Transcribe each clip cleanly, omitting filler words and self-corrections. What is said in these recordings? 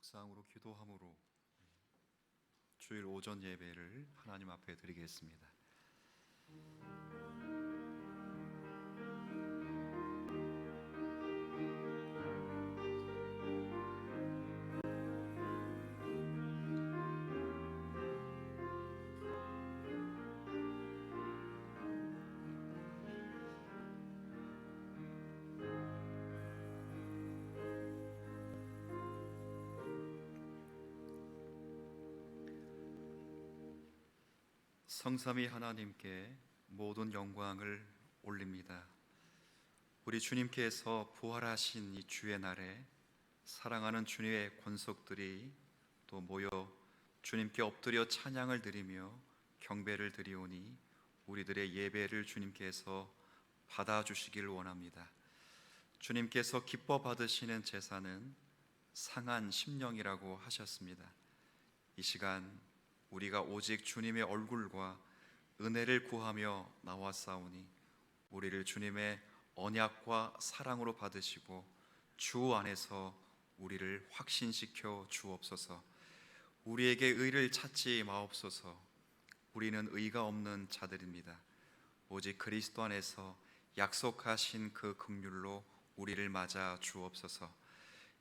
묵상으로 기도함으로 주일 오전 예배를 하나님 앞에 드리겠습니다. 성삼위 하나님께 모든 영광을 올립니다. 우리 주님께서 부활하신 이 주의 날에 사랑하는 주님의 권속들이 또 모여 주님께 엎드려 찬양을 드리며 경배를 드리오니 우리들의 예배를 주님께서 받아주시기를 원합니다. 주님께서 기뻐 받으시는 제사는 상한 심령이라고 하셨습니다. 이 시간 우리가 오직 주님의 얼굴과 은혜를 구하며 나왔사오니 우리를 주님의 언약과 사랑으로 받으시고 주 안에서 우리를 확신시켜 주옵소서. 우리에게 의를 찾지 마옵소서. 우리는 의가 없는 자들입니다. 오직 그리스도 안에서 약속하신 그 긍휼로 우리를 맞아 주옵소서.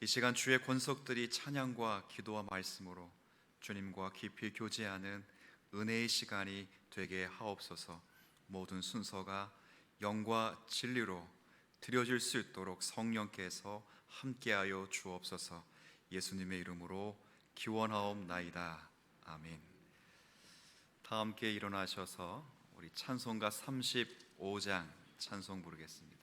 이 시간 주의 권속들이 찬양과 기도와 말씀으로 주님과 깊이 교제하는 은혜의 시간이 되게 하옵소서. 모든 순서가 영과 진리로 드려질 수 있도록 성령께서 함께하여 주옵소서. 예수님의 이름으로 기원하옵나이다. 아멘. 다 함께 일어나셔서 우리 찬송가 35장 찬송 부르겠습니다.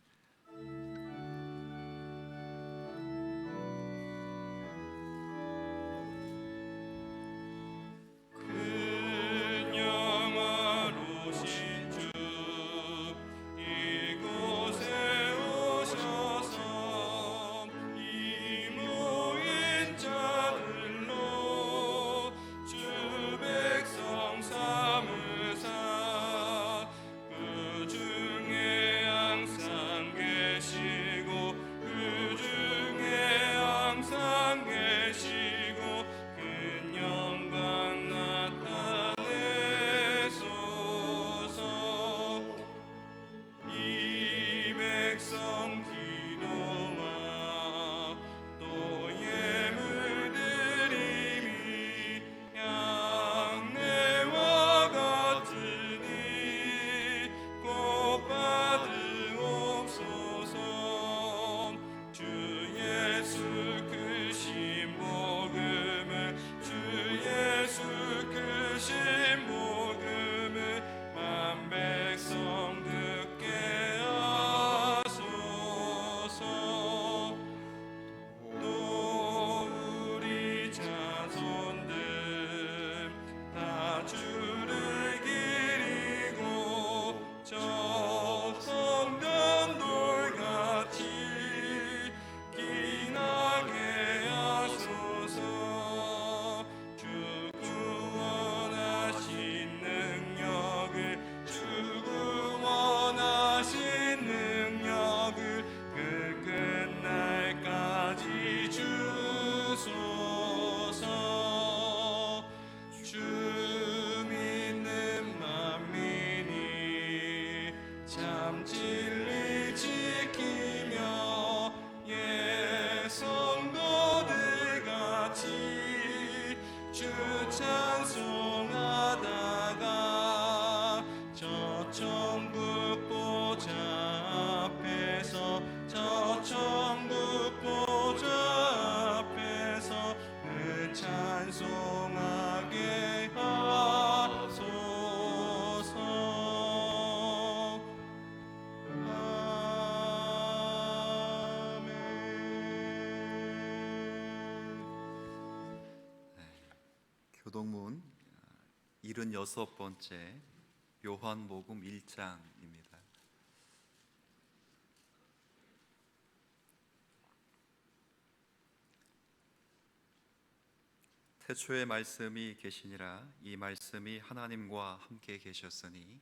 교동문 76번째 요한복음 1장입니다. 태초에 말씀이 계시니라. 이 말씀이 하나님과 함께 계셨으니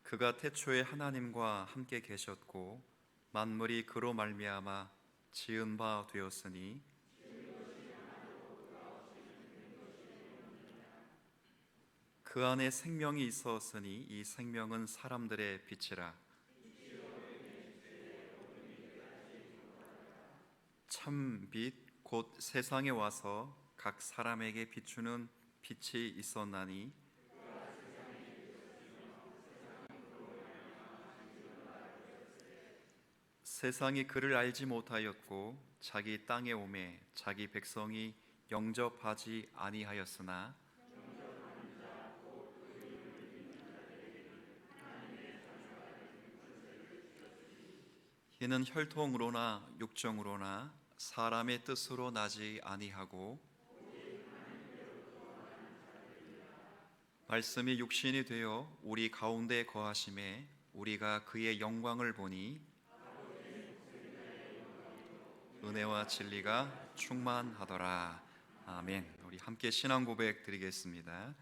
그가 태초에 하나님과 함께 계셨고 만물이 그로 말미암아 지은 바 되었으니 그 안에 생명이 있었으니 이 생명은 사람들의 빛이라. 참 빛 곧 세상에 와서 각 사람에게 비추는 빛이 있었나니 세상이 그를 알지 못하였고 자기 땅에 오매 자기 백성이 영접하지 아니하였으나 이는 혈통으로나 육정으로나 사람의 뜻으로 나지 아니하고 말씀이 육신이 되어 우리 가운데 거하심에 우리가 그의 영광을 보니 은혜와 진리가 충만하더라. 아멘. 우리 함께 신앙 고백 드리겠습니다.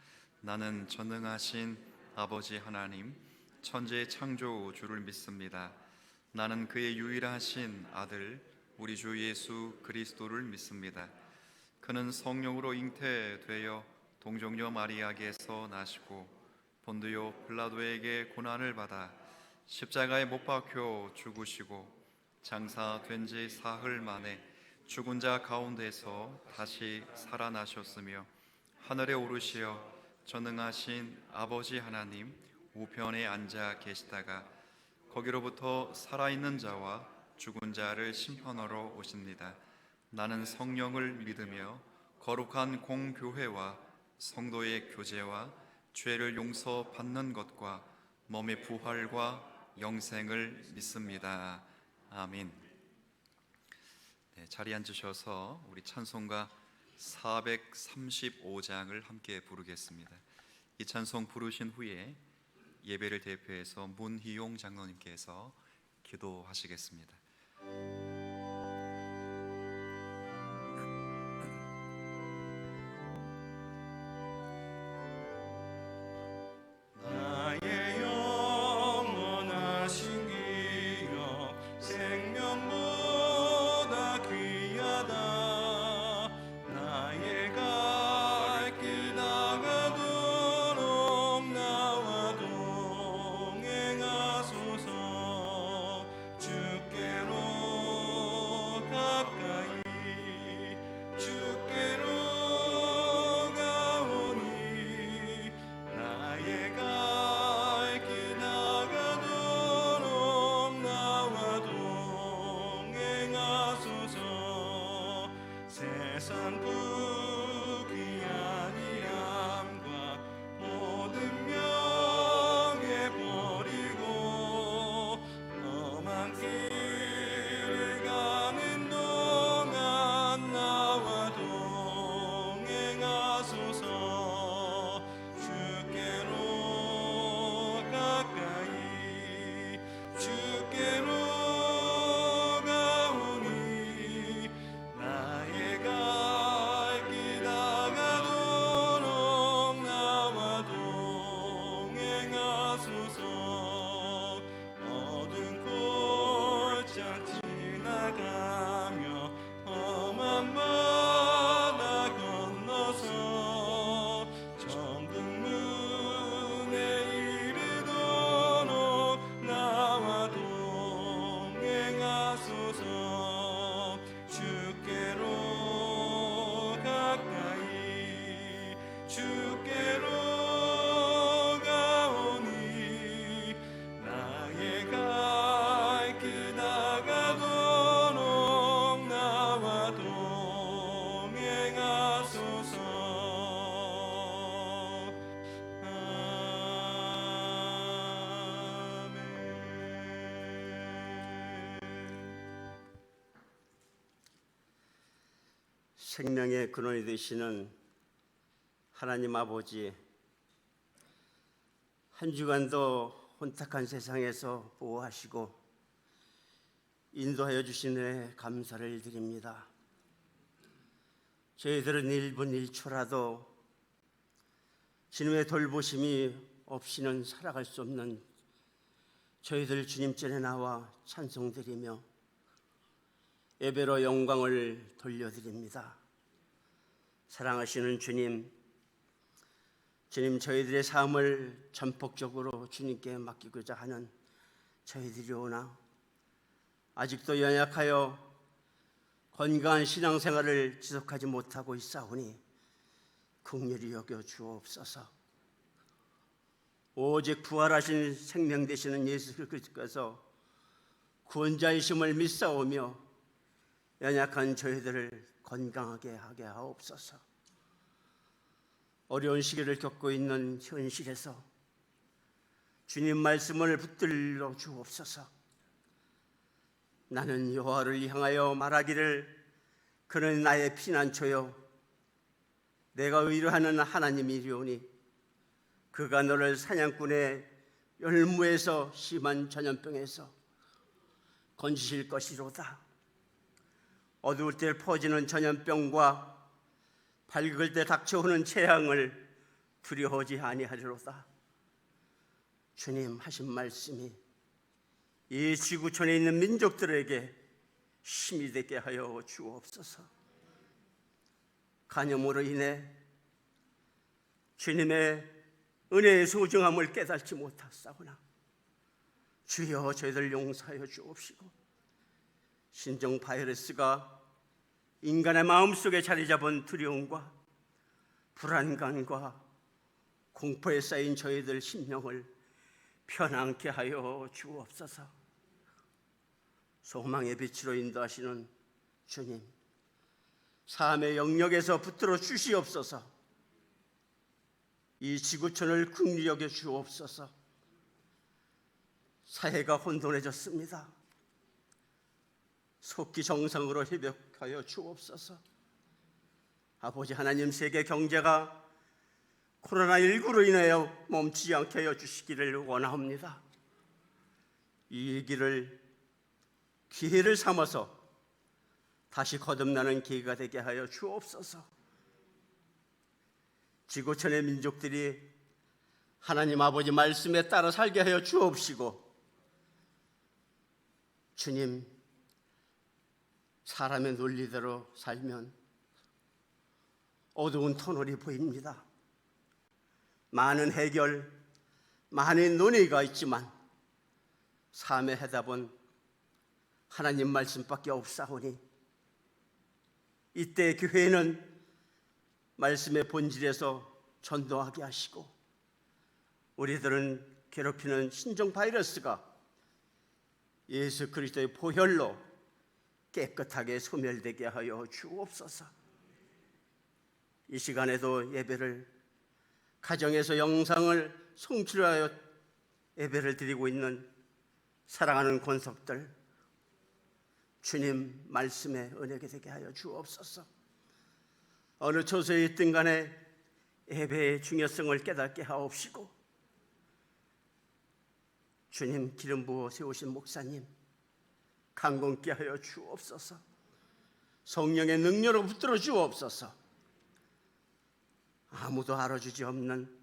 나는 전능하신 아버지 하나님 천지의 창조 주를 믿습니다. 나는 그의 유일하신 아들 우리 주 예수 그리스도를 믿습니다. 그는 성령으로 잉태되어 동정녀 마리아에게서 나시고 본디오 빌라도에게 고난을 받아 십자가에 못 박혀 죽으시고 장사된 지 사흘 만에 죽은 자 가운데서 다시 살아나셨으며 하늘에 오르시어 전능하신 아버지 하나님 우편에 앉아 계시다가 거기로부터 살아있는 자와 죽은 자를 심판하러 오십니다. 나는 성령을 믿으며 거룩한 공교회와 성도의 교제와 죄를 용서받는 것과 몸의 부활과 영생을 믿습니다. 아멘. 네, 자리에 앉으셔서 우리 찬송가 435장을 함께 부르겠습니다. 이 찬송 부르신 후에 예배를 대표해서 문희용 장로님께서 기도하시겠습니다. 나의 영원하신 기억 생명보다 귀하다. 나의 갈 길 나가도록 나와 동행하소서. 주께로 가까이 주께로 가오니 나의 갈 길 나가도록 나와 동행하소서. 세상 부귀한 이함과 모든 명예 버리고 험한 길을 가는 동안 나와 동행하소서. 주께로 가까이 주께로 가오니 나의 갈 길 나가도록 나와 동행하소서. 어두운 골짜 지나가며 험한 바다 건너서 정금문에 이르도록 나와 동행하소서. 주께로 가까이 주께로 가오니 나의 갈 길 나가도록 나와 동행하소서. 아멘. 생명의 근원이 되시는 하나님 아버지, 한 주간도 혼탁한 세상에서 보호하시고 인도하여 주신 은혜 감사를 드립니다. 저희들은 1분 1초라도 주님의 돌보심이 없이는 살아갈 수 없는 저희들 주님 전에 나와 찬송드리며 예배로 영광을 돌려드립니다. 사랑하시는 주님, 저희들의 삶을 전폭적으로 주님께 맡기고자 하는 저희들이 오나 아직도 연약하여 건강한 신앙생활을 지속하지 못하고 있사오니 긍휼히 여겨 주옵소서. 오직 부활하신 생명 되시는 예수 그리스도께서 구원자이심을 믿사오며 연약한 저희들을 건강하게 하게 하옵소서. 어려운 시기를 겪고 있는 현실에서 주님 말씀을 붙들러 주옵소서. 나는 여호와를 향하여 말하기를 그는 나의 피난처요 내가 의뢰하는 하나님이리오니 그가 너를 사냥꾼의 열무에서 심한 전염병에서 건지실 것이로다. 어두울 때 퍼지는 전염병과 밝을 때 닥쳐오는 재앙을 두려워하지 아니하리로다. 주님 하신 말씀이 이 지구촌에 있는 민족들에게 힘이 되게 하여 주옵소서. 간염으로 인해 주님의 은혜의 소중함을 깨닫지 못하사오나 주여 저희들 용서하여 주옵시고, 신종 바이러스가 인간의 마음속에 자리 잡은 두려움과 불안감과 공포에 쌓인 저희들 심령을 편안케 하여 주옵소서. 소망의 빛으로 인도하시는 주님, 삶의 영역에서 붙들어 주시옵소서. 이 지구촌을 긍휼히 여겨 주옵소서. 사회가 혼돈해졌습니다. 속기 정상으로 회복하여 주옵소서. 아버지 하나님, 세계 경제가 코로나19로 인하여 멈추지 않게 하여 주시기를 원합니다. 이 위기를 기회를 삼아서 다시 거듭나는 계기가 되게 하여 주옵소서. 지구촌의 민족들이 하나님 아버지 말씀에 따라 살게 하여 주옵시고, 주님, 사람의 논리대로 살면 어두운 터널이 보입니다. 많은 해결, 많은 논의가 있지만 삶의 해답은 하나님 말씀밖에 없사오니 이때 교회는 말씀의 본질에서 전도하게 하시고, 우리들은 괴롭히는 신종 바이러스가 예수 그리스도의 보혈로 깨끗하게 소멸되게 하여 주옵소서. 이 시간에도 예배를 가정에서 영상을 송출하여 예배를 드리고 있는 사랑하는 권속들, 주님 말씀에 은혜가 되게 하여 주옵소서. 어느 처소에 있든 간에 예배의 중요성을 깨닫게 하옵시고, 주님 기름 부어 세우신 목사님 강건케 하여 주옵소서. 성령의 능력으로 붙들어 주옵소서. 아무도 알아주지 없는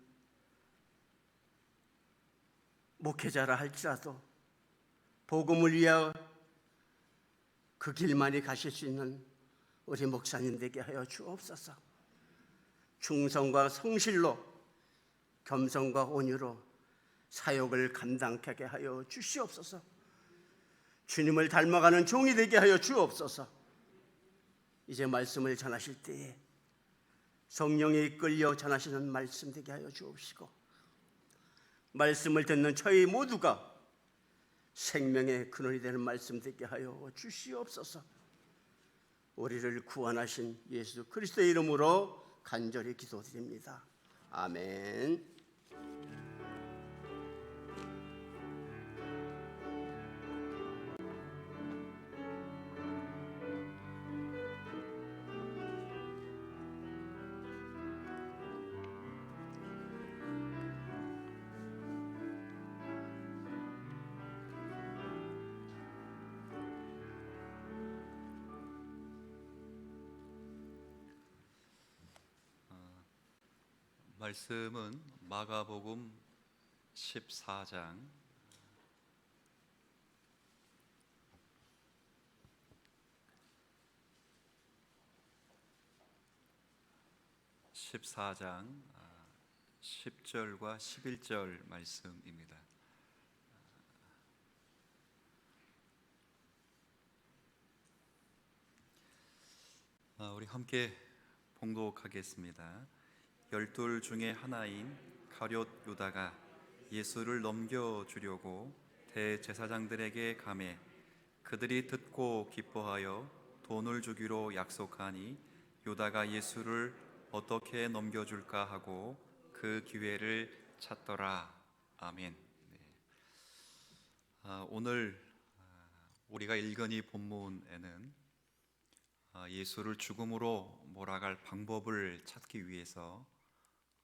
목회자라 할지라도 복음을 위하여 그 길만이 가실 수 있는 우리 목사님 되게 하여 주옵소서. 충성과 성실로, 겸손과 온유로 사역을 감당하게 하여 주시옵소서. 주님을 닮아가는 종이 되게 하여 주옵소서. 이제 말씀을 전하실 때에 성령에 이끌려 전하시는 말씀 되게 하여 주옵시고, 말씀을 듣는 저희 모두가 생명의 근원이 되는 말씀 되게 하여 주시옵소서. 우리를 구원하신 예수 그리스도의 이름으로 간절히 기도드립니다. 아멘. 말씀은 마가복음 14장 14장 10절과 11절 말씀입니다. 우리 함께 봉독하겠습니다. 12 중에 하나인 가룟 유다가 예수를 넘겨주려고 대제사장들에게 가매 그들이 듣고 기뻐하여 돈을 주기로 약속하니 유다가 예수를 어떻게 넘겨줄까 하고 그 기회를 찾더라. 아멘. 오늘 우리가 읽은 이 본문에는 예수를 죽음으로 몰아갈 방법을 찾기 위해서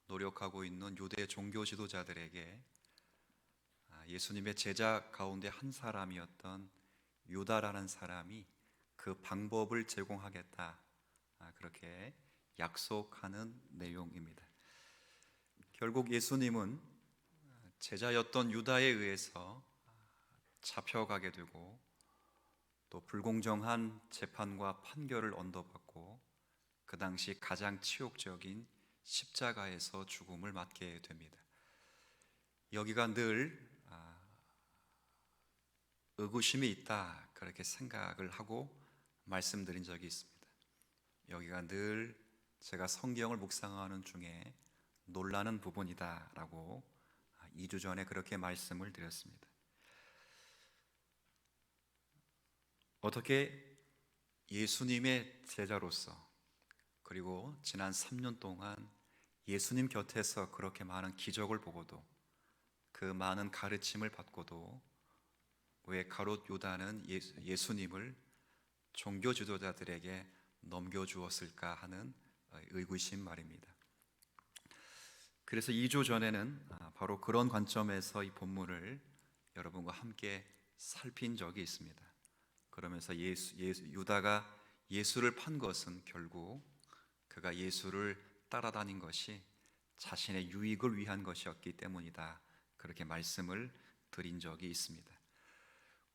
노력하고 있는 유대 종교 지도자들에게 예수님의 제자 가운데 한 사람이었던 유다라는 사람이 그 방법을 제공하겠다, 그렇게 약속하는 내용입니다. 결국 예수님은 제자였던 유다에 의해서 잡혀가게 되고 또 불공정한 재판과 판결을 언도받고 그 당시 가장 치욕적인 십자가에서 죽음을 맞게 됩니다. 여기가 늘 의구심이 있다, 그렇게 생각을 하고 말씀드린 적이 있습니다. 여기가 늘 제가 성경을 묵상하는 중에 놀라는 부분이다라고 2주 전에 그렇게 말씀을 드렸습니다. 어떻게 예수님의 제자로서 그리고 지난 3년 동안 예수님 곁에서 그렇게 많은 기적을 보고도 그 많은 가르침을 받고도 왜 가룟 유다는 예수님을 종교 지도자들에게 넘겨주었을까 하는 의구심 말입니다. 그래서 2주 전에는 바로 그런 관점에서 이 본문을 여러분과 함께 살핀 적이 있습니다. 그러면서 유다가 예수를 판 것은 결국 그가 예수를 따라다닌 것이 자신의 유익을 위한 것이었기 때문이다, 그렇게 말씀을 드린 적이 있습니다.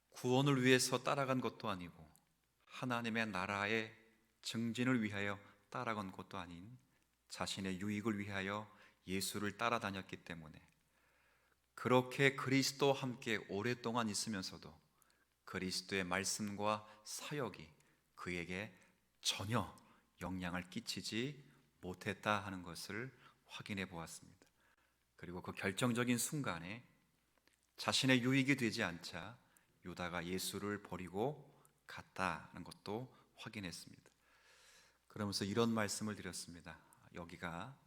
구원을 위해서 따라간 것도 아니고 하나님의 나라의 증진을 위하여 따라간 것도 아닌 자신의 유익을 위하여 예수를 따라다녔기 때문에 그렇게 그리스도와 함께 오랫동안 있으면서도 그리스도의 말씀과 사역이 그에게 전혀 영향을 끼치지 못했다 하는 것을 확인해 보았습니다. 그리고 그 결정적인 순간에 자신의 유익이 되지 않자 유다가 예수를 버리고 갔다는 것도 확인했습니다. 그러면서 이런 말씀을 드렸습니다. 여기가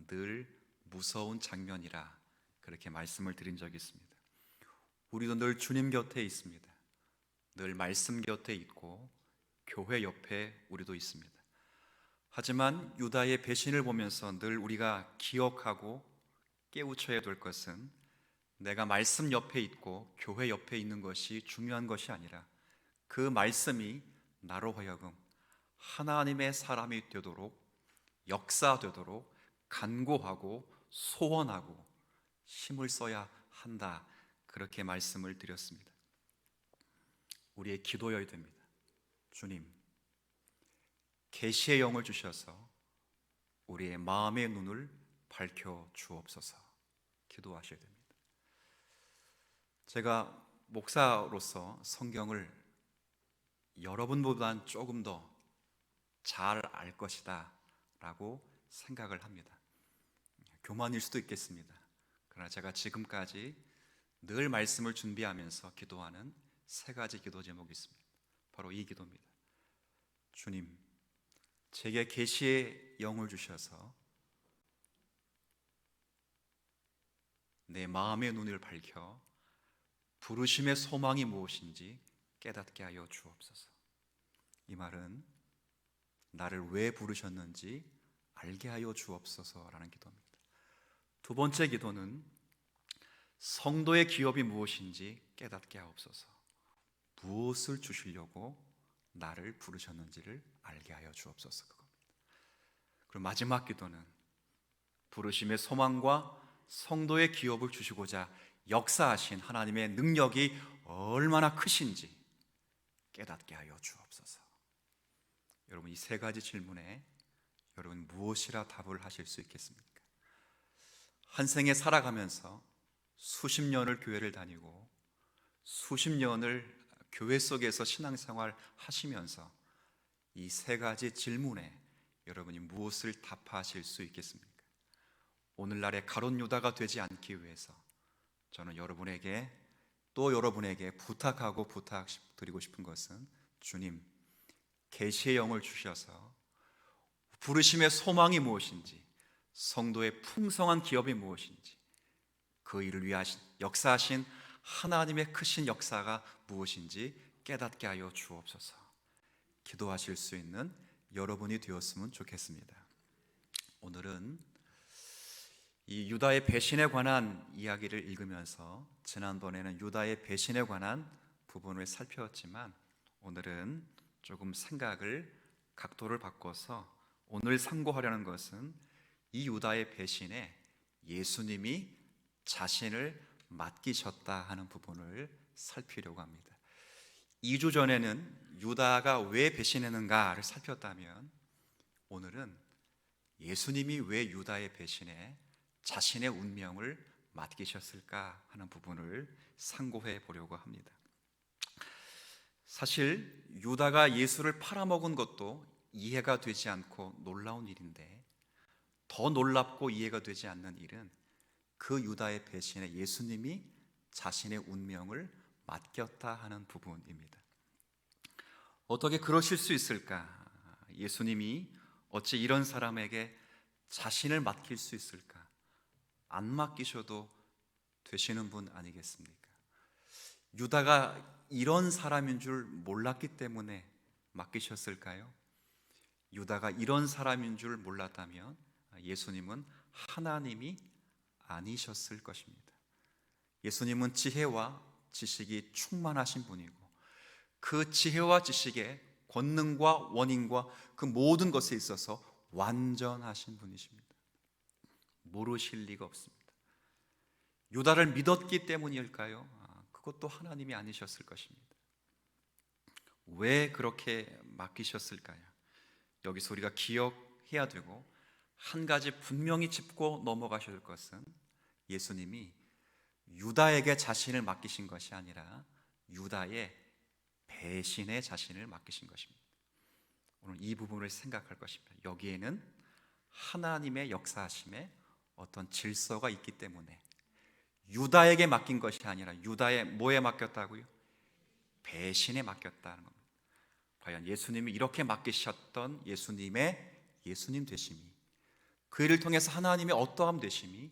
늘 무서운 장면이라 그렇게 말씀을 드린 적이 있습니다. 우리도 늘 주님 곁에 있습니다. 늘 말씀 곁에 있고 교회 옆에 우리도 있습니다. 하지만 유다의 배신을 보면서 늘 우리가 기억하고 깨우쳐야 될 것은 내가 말씀 옆에 있고 교회 옆에 있는 것이 중요한 것이 아니라 그 말씀이 나로 하여금 하나님의 사람이 되도록 역사되도록 간구하고 소원하고 힘을 써야 한다, 그렇게 말씀을 드렸습니다. 우리의 기도여야 됩니다. 주님, 계시의 영을 주셔서 우리의 마음의 눈을 밝혀 주옵소서 기도하셔야 됩니다. 제가 목사로서 성경을 여러분보다는 조금 더 잘 알 것이다 라고 생각을 합니다. 교만일 수도 있겠습니다. 그러나 제가 지금까지 늘 말씀을 준비하면서 기도하는 3가지 기도 제목이 있습니다. 바로 이 기도입니다. 주님, 제게 계시의 영을 주셔서 내 마음의 눈을 밝혀 부르심의 소망이 무엇인지 깨닫게 하여 주옵소서. 이 말은 나를 왜 부르셨는지 알게 하여 주옵소서라는 기도입니다. 2번째 기도는 성도의 기업이 무엇인지 깨닫게 하옵소서. 무엇을 주시려고 나를 부르셨는지를 알게 하여 주옵소서, 그겁니다. 그리고 마지막 기도는 부르심의 소망과 성도의 기업을 주시고자 역사하신 하나님의 능력이 얼마나 크신지 깨닫게 하여 주옵소서. 여러분, 이 3가지 질문에 여러분 무엇이라 답을 하실 수 있겠습니까? 한 생에 살아가면서 수십 년을 교회를 다니고 수십 년을 교회 속에서 신앙생활 하시면서 이 세 가지 질문에 여러분이 무엇을 답하실 수 있겠습니까? 오늘날의 가룟 유다가 되지 않기 위해서 저는 여러분에게 또 여러분에게 부탁하고 부탁드리고 싶은 것은, 주님 계시의 영을 주셔서 부르심의 소망이 무엇인지, 성도의 풍성한 기업이 무엇인지, 그 일을 위해 역사하신 하나님의 크신 역사가 무엇인지 깨닫게 하여 주옵소서. 기도하실 수 있는 여러분이 되었으면 좋겠습니다. 오늘은 이 유다의 배신에 관한 이야기를 읽으면서 지난번에는 유다의 배신에 관한 부분을 살펴봤지만, 오늘은 조금 생각을 각도를 바꿔서 오늘 상고하려는 것은 이 유다의 배신에 예수님이 자신을 맡기셨다 하는 부분을 살피려고 합니다. 2주 전에는 유다가 왜 배신했는가를 살폈다면, 오늘은 예수님이 왜 유다의 배신에 자신의 운명을 맡기셨을까 하는 부분을 상고해 보려고 합니다. 사실 유다가 예수를 팔아먹은 것도 이해가 되지 않고 놀라운 일인데, 더 놀랍고 이해가 되지 않는 일은 그 유다의 배신에 예수님이 자신의 운명을 맡겼다 하는 부분입니다. 어떻게 그러실 수 있을까? 예수님이 어찌 이런 사람에게 자신을 맡길 수 있을까? 안 맡기셔도 되시는 분 아니겠습니까? 유다가 이런 사람인 줄 몰랐기 때문에 맡기셨을까요? 유다가 이런 사람인 줄 몰랐다면 예수님은 하나님이 아니셨을 것입니다. 예수님은 지혜와 지식이 충만하신 분이고, 그 지혜와 지식의 권능과 원인과 그 모든 것에 있어서 완전하신 분이십니다. 모르실 리가 없습니다. 유다를 믿었기 때문일까요? 그것도 하나님이 아니셨을 것입니다. 왜 그렇게 맡기셨을까요? 여기서 우리가 기억해야 되고 한 가지 분명히 짚고 넘어가셔야 할 것은, 예수님이 유다에게 자신을 맡기신 것이 아니라 유다의 배신에 자신을 맡기신 것입니다. 오늘 이 부분을 생각할 것입니다. 여기에는 하나님의 역사하심에 어떤 질서가 있기 때문에 유다에게 맡긴 것이 아니라 유다의 뭐에 맡겼다고요? 배신에 맡겼다는 겁니다. 과연 예수님이 이렇게 맡기셨던 예수님의 예수님 되심이, 그 일을 통해서 하나님의 어떠함 되심이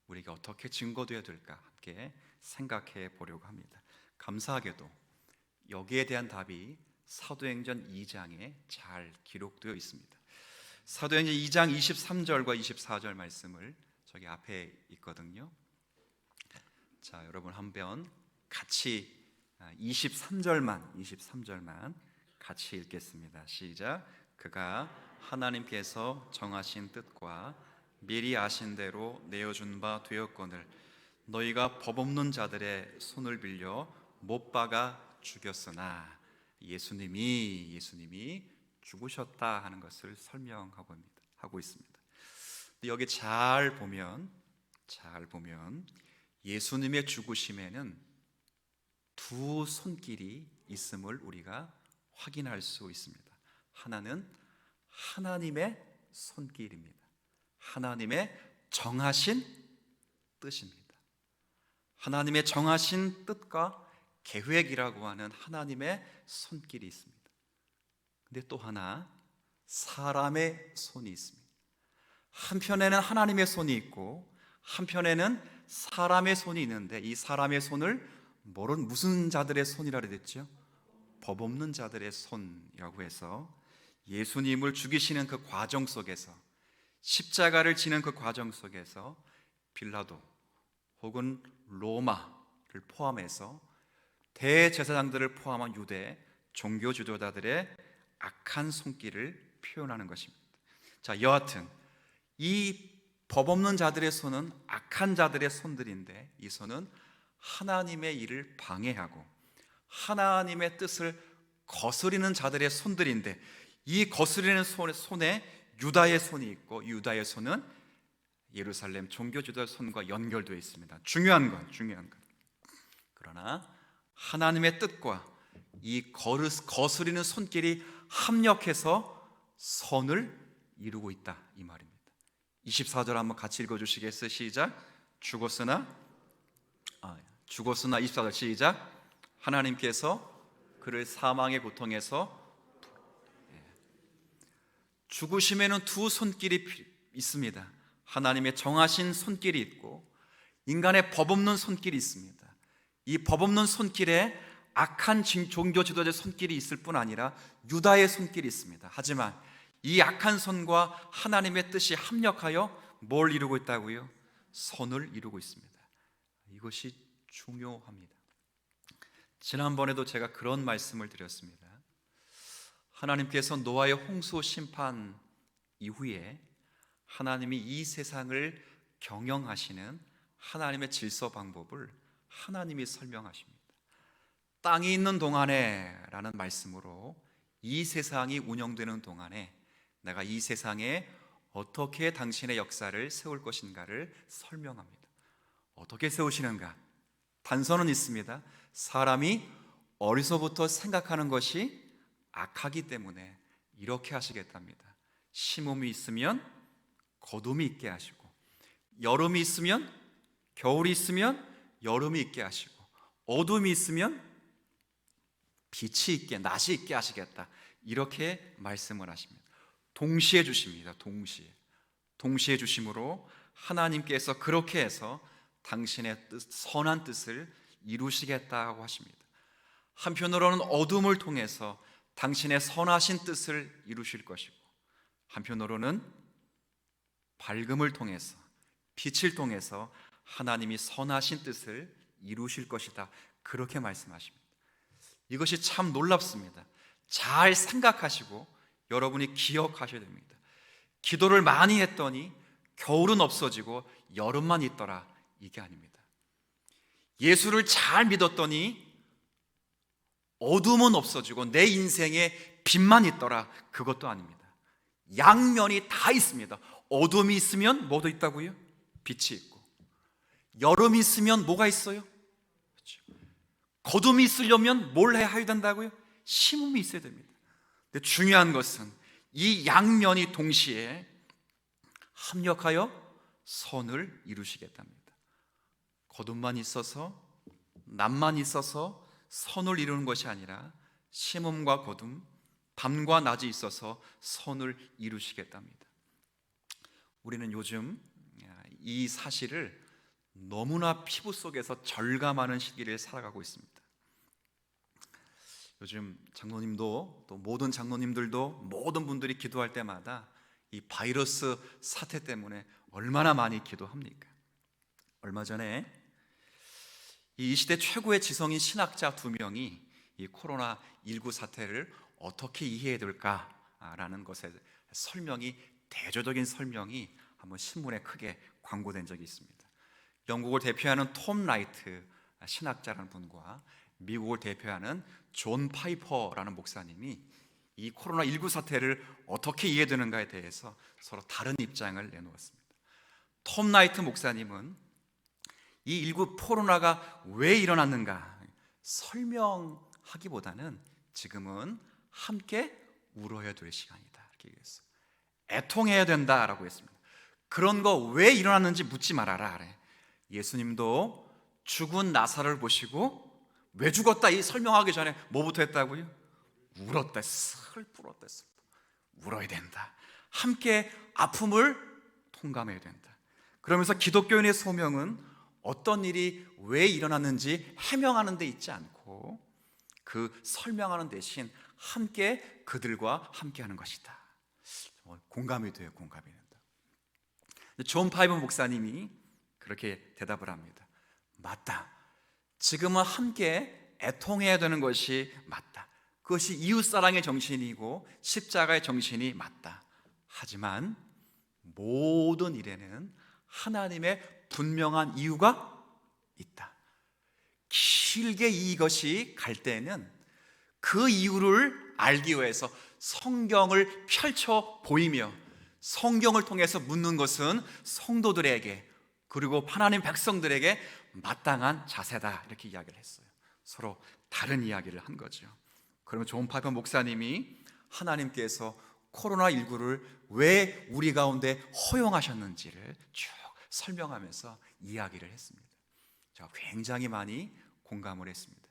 우리가 어떻게 증거되어야 될까 함께 생각해 보려고 합니다. 감사하게도 여기에 대한 답이 사도행전 2장에 잘 기록되어 있습니다. 사도행전 2장 23절과 24절 말씀을 저기 앞에 있거든요. 자, 여러분 한번 같이 23절만 같이 읽겠습니다. 시작. 그가 하나님께서 정하신 뜻과 미리 아신 대로 내어준 바 되었거늘 너희가 법 없는 자들의 손을 빌려 못 박아 죽였으나, 예수님이 죽으셨다 하는 것을 설명하고 있습니다. 여기 잘 보면 예수님의 죽으심에는 두 손길이 있음을 우리가 확인할 수 있습니다. 하나는 하나님의 손길입니다. 하나님의 정하신 뜻입니다. 하나님의 정하신 뜻과 계획이라고 하는 하나님의 손길이 있습니다. 근데 또 하나 사람의 손이 있습니다. 한편에는 하나님의 손이 있고 한편에는 사람의 손이 있는데, 이 사람의 손을 무슨 자들의 손이라 그랬죠? 법 없는 자들의 손이라고 해서 예수님을 죽이시는 그 과정 속에서, 십자가를 지는 그 과정 속에서 빌라도 혹은 로마를 포함해서 대제사장들을 포함한 유대 종교 지도자들의 악한 손길을 표현하는 것입니다. 자, 여하튼 이 법 없는 자들의 손은 악한 자들의 손들인데, 이 손은 하나님의 일을 방해하고 하나님의 뜻을 거스리는 자들의 손들인데, 이 거스리는 손에 유다의 손이 있고 유다의 손은 예루살렘 종교 지도자의 손과 연결되어 있습니다. 중요한 건. 그러나 하나님의 뜻과 이 거스리는 손길이 합력해서 선을 이루고 있다, 이 말입니다. 24절 한번 같이 읽어주시겠어요? 시작. 죽었으나 24절 시작. 하나님께서 그를 사망의 고통에서, 죽으심에는 두 손길이 있습니다. 하나님의 정하신 손길이 있고 인간의 법 없는 손길이 있습니다. 이 법 없는 손길에 악한 종교 지도자의 손길이 있을 뿐 아니라 유다의 손길이 있습니다. 하지만 이 악한 손과 하나님의 뜻이 합력하여 뭘 이루고 있다고요? 선을 이루고 있습니다. 이것이 중요합니다. 지난번에도 제가 그런 말씀을 드렸습니다. 하나님께서 노아의 홍수 심판 이후에 하나님이 이 세상을 경영하시는 하나님의 질서 방법을 하나님이 설명하십니다. 땅이 있는 동안에 라는 말씀으로 이 세상이 운영되는 동안에 내가 이 세상에 어떻게 당신의 역사를 세울 것인가를 설명합니다. 어떻게 세우시는가? 단서는 있습니다. 사람이 어려서부터 생각하는 것이 악하기 때문에 이렇게 하시겠답니다. 심음이 있으면 거둠이 있게 하시고, 여름이 있으면 겨울이 있으면 여름이 있게 하시고, 어둠이 있으면 빛이 있게, 낮이 있게 하시겠다, 이렇게 말씀을 하십니다. 동시에 주십니다. 동시에 주심으로 하나님께서 그렇게 해서 당신의 선한 뜻을 이루시겠다고 하십니다. 한편으로는 어둠을 통해서 당신의 선하신 뜻을 이루실 것이고, 한편으로는 밝음을 통해서, 빛을 통해서 하나님이 선하신 뜻을 이루실 것이다, 그렇게 말씀하십니다. 이것이 참 놀랍습니다. 잘 생각하시고 여러분이 기억하셔야 됩니다. 기도를 많이 했더니 겨울은 없어지고 여름만 있더라, 이게 아닙니다. 예수를 잘 믿었더니 어둠은 없어지고 내 인생에 빛만 있더라, 그것도 아닙니다. 양면이 다 있습니다. 어둠이 있으면 뭐도 있다고요? 빛이 있고, 여름이 있으면 뭐가 있어요? 그렇죠. 거둠이 있으려면 뭘 해야 된다고요? 심음이 있어야 됩니다. 근데 중요한 것은 이 양면이 동시에 합력하여 선을 이루시겠답니다. 거둠만 있어서, 낮만 있어서 선을 이루는 것이 아니라 심음과 거둠, 밤과 낮이 있어서 선을 이루시겠답니다. 우리는 요즘 이 사실을 너무나 피부 속에서 절감하는 시기를 살아가고 있습니다. 요즘 장로님도, 또 모든 장로님들도, 모든 분들이 기도할 때마다 이 바이러스 사태 때문에 얼마나 많이 기도합니까? 얼마 전에 이 시대 최고의 지성인 신학자 2명이 이 코로나19 사태를 어떻게 이해해야 될까라는 것에 대조적인 설명이 한번 신문에 크게 광고된 적이 있습니다. 영국을 대표하는 톰 라이트 신학자라는 분과 미국을 대표하는 존 파이퍼라는 목사님이 이 코로나19 사태를 어떻게 이해되는가에 대해서 서로 다른 입장을 내놓았습니다. 톰 라이트 목사님은 이 19 코로나가 왜 일어났는가 설명하기보다는 지금은 함께 울어야 될 시간이다, 이렇게 얘기했어요. 애통해야 된다라고 했습니다. 그런 거 왜 일어났는지 묻지 말아라. 예수님도 죽은 나사로를 보시고 왜 죽었다 이 설명하기 전에 뭐부터 했다고요? 울었다, 슬퍼 울었다. 울어야 된다. 함께 아픔을 통감해야 된다. 그러면서 기독교인의 소명은 어떤 일이 왜 일어났는지 해명하는 데 있지 않고 그 설명하는 대신 함께 그들과 함께 하는 것이다. 공감이 돼요. 공감이 된다. 존 파이버 목사님이 그렇게 대답을 합니다. 맞다. 지금은 함께 애통해야 되는 것이 맞다. 그것이 이웃사랑의 정신이고 십자가의 정신이 맞다. 하지만 모든 일에는 하나님의 분명한 이유가 있다. 길게 이것이 갈 때는 그 이유를 알기 위해서 성경을 펼쳐 보이며 성경을 통해서 묻는 것은 성도들에게 그리고 하나님 백성들에게 마땅한 자세다 이렇게 이야기를 했어요. 서로 다른 이야기를 한 거죠. 그러면 존 파이퍼 목사님이 하나님께서 코로나19를 왜 우리 가운데 허용하셨는지를 쭉 설명하면서 이야기를 했습니다. 제가 굉장히 많이 공감을 했습니다.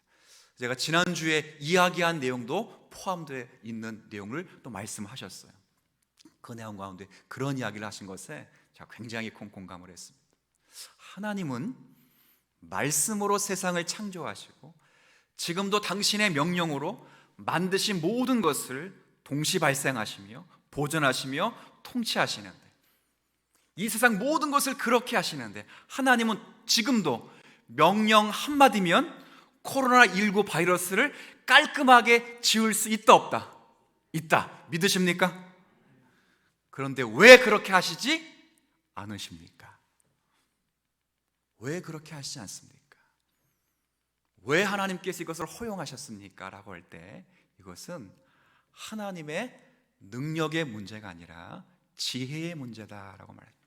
제가 지난주에 이야기한 내용도 포함되어 있는 내용을 또 말씀하셨어요. 그 내용 가운데 그런 이야기를 하신 것에 제가 굉장히 공감을 했습니다. 하나님은 말씀으로 세상을 창조하시고 지금도 당신의 명령으로 만드신 모든 것을 동시 발생하시며 보존하시며 통치하시는데, 이 세상 모든 것을 그렇게 하시는데 하나님은 지금도 명령 한마디면 코로나19 바이러스를 깔끔하게 지울 수 있다 없다? 있다. 믿으십니까? 그런데 왜 그렇게 하시지 않으십니까? 왜 그렇게 하시지 않습니까? 왜 하나님께서 이것을 허용하셨습니까? 라고 할 때 이것은 하나님의 능력의 문제가 아니라 지혜의 문제다라고 말합니다.